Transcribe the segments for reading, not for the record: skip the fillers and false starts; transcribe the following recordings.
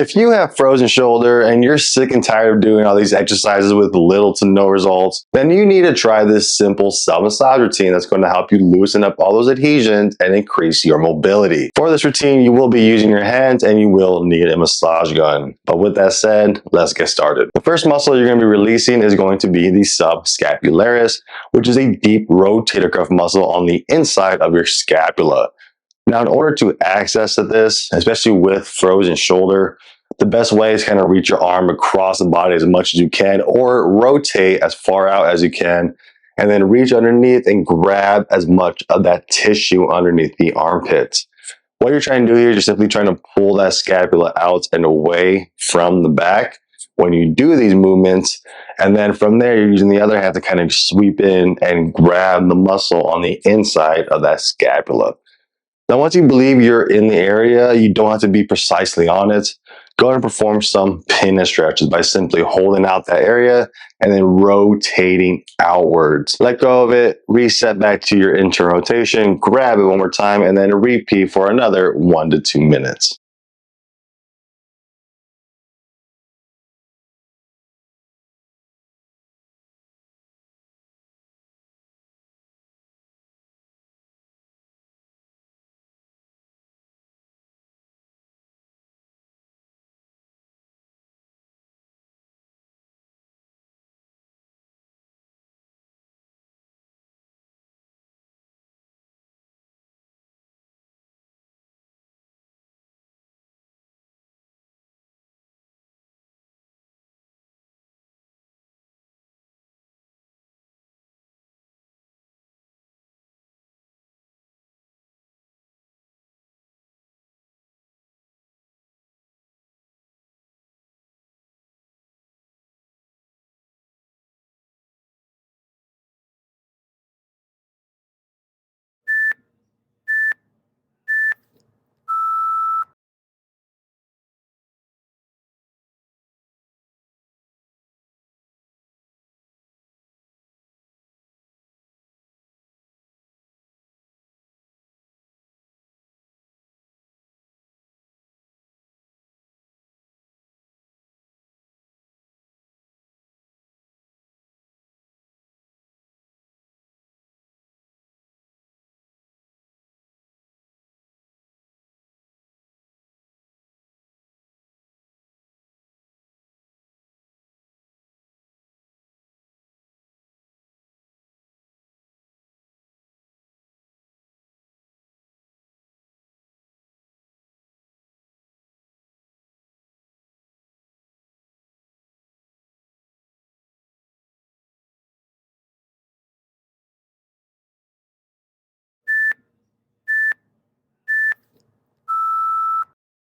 If you have frozen shoulder and you're sick and tired of doing all these exercises with little to no results, then you need to try this simple self-massage routine that's going to help you loosen up all those adhesions and increase your mobility. For this routine, you will be using your hands and you will need a massage gun. But with that said, let's get started. The first muscle you're going to be releasing is going to be the Scapularis, which is a deep rotator cuff muscle on the inside of your scapula. Now, in order to access this, especially with frozen shoulder, the best way is kind of reach your arm across the body as much as you can, or rotate as far out as you can, and then reach underneath and grab as much of that tissue underneath the armpits. What you're trying to do here is you're simply trying to pull that scapula out and away from the back when you do these movements. And then from there, you're using the other hand to kind of sweep in and grab the muscle on the inside of that scapula. Now, once you believe you're in the area, you don't have to be precisely on it. Go ahead and perform some pin stretches by simply holding out that area and then rotating outwards. Let go of it, reset back to your internal rotation, grab it one more time, and then repeat for another 1 to 2 minutes.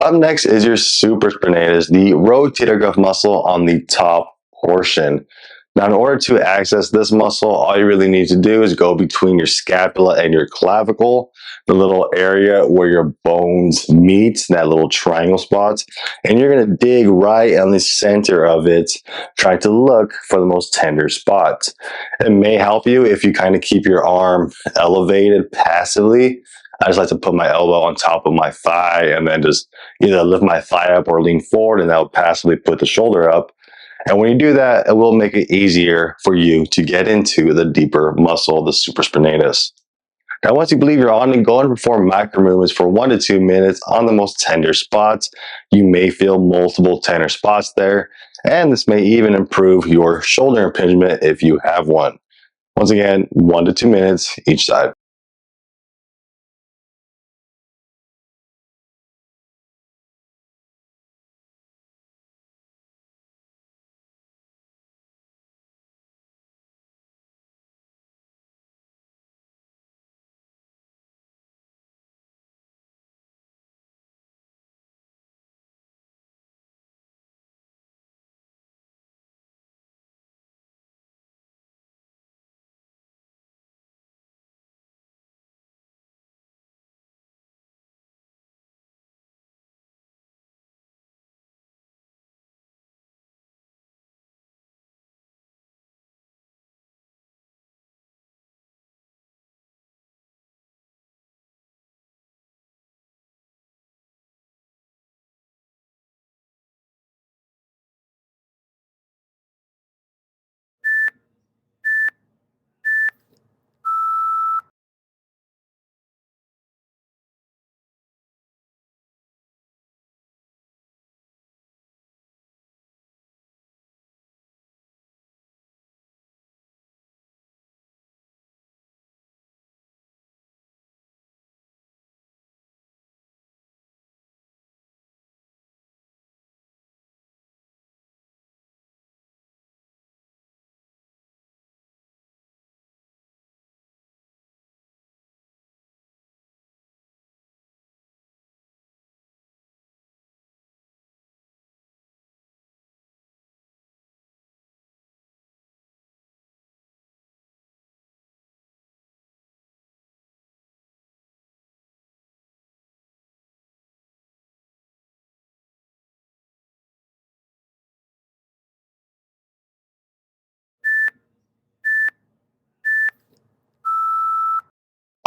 Up next is your supraspinatus, the rotator cuff muscle on the top portion. Now, in order to access this muscle, all you really need to do is go between your scapula and your clavicle, the little area where your bones meet, that little triangle spot, and you're going to dig right on the center of it, trying to look for the most tender spot. It may help you if you kind of keep your arm elevated passively. I just like to put my elbow on top of my thigh and then just either lift my thigh up or lean forward, and that will passively put the shoulder up. And when you do that, it will make it easier for you to get into the deeper muscle, the supraspinatus. Now, once you believe you're on it, go and perform micro movements for 1 to 2 minutes on the most tender spots. You may feel multiple tender spots there, and this may even improve your shoulder impingement if you have one. Once again, 1 to 2 minutes each side.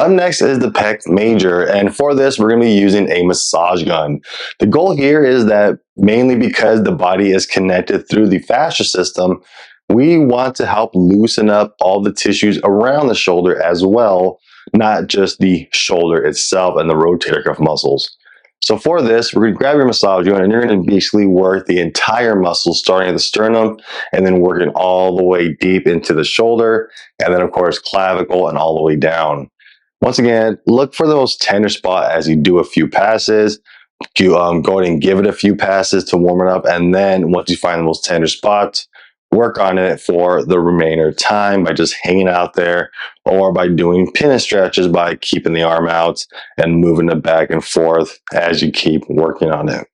Up next is the pec major, and for this we're going to be using a massage gun. The goal here is that mainly because the body is connected through the fascia system, we want to help loosen up all the tissues around the shoulder as well, not just the shoulder itself and the rotator cuff muscles. So for this, we're going to grab your massage gun and you're going to basically work the entire muscle starting at the sternum and then working all the way deep into the shoulder and then of course clavicle and all the way down. Once again, look for the most tender spot as you do a few passes. You go ahead and give it a few passes to warm it up, and then once you find the most tender spot, work on it for the remainder time by just hanging out there or by doing pin stretches by keeping the arm out and moving it back and forth as you keep working on it.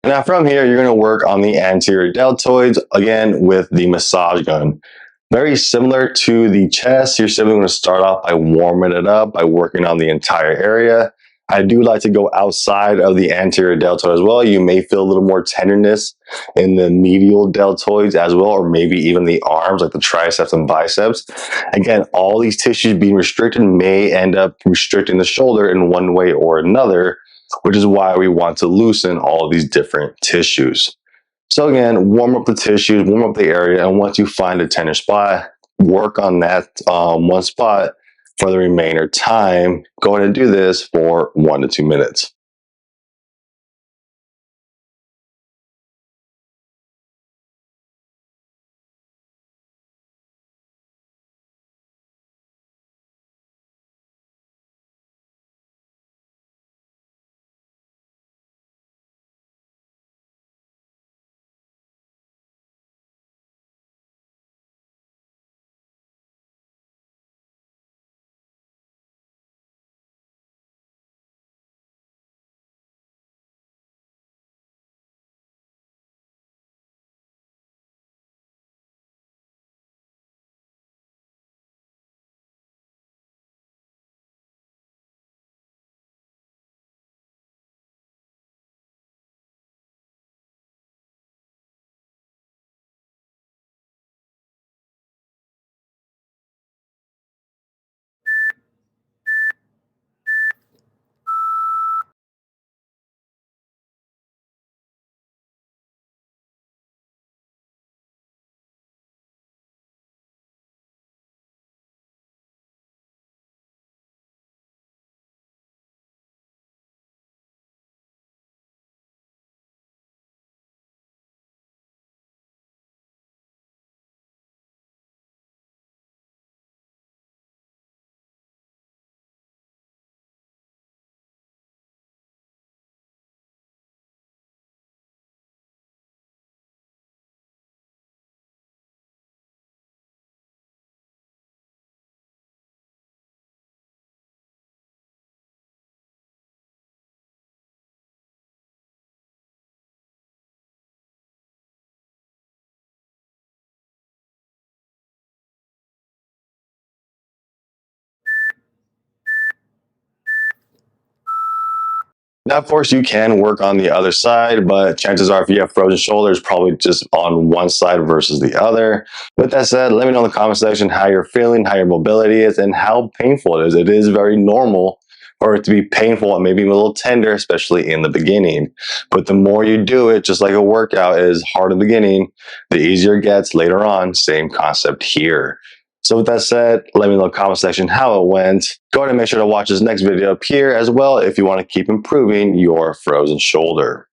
Now from here, you're going to work on the anterior deltoids, again with the massage gun. Very similar to the chest, you're simply going to start off by warming it up, by working on the entire area. I do like to go outside of the anterior deltoid as well. You may feel a little more tenderness in the medial deltoids as well, or maybe even the arms, like the triceps and biceps. Again, all these tissues being restricted may end up restricting the shoulder in one way or another, which is why we want to loosen all of these different tissues. So again, warm up the tissues, warm up the area, and once you find a tender spot, work on that one spot for the remainder time. Go ahead and do this for 1 to 2 minutes. Now, of course, you can work on the other side, but chances are if you have frozen shoulders, probably just on one side versus the other. With that said, let me know in the comment section how you're feeling, how your mobility is, and how painful it is. It is very normal for it to be painful and maybe a little tender, especially in the beginning. But the more you do it, just like a workout is hard in the beginning, the easier it gets later on. Same concept here. So with that said, let me know in the comment section how it went. Go ahead and make sure to watch this next video up here as well if you want to keep improving your frozen shoulder.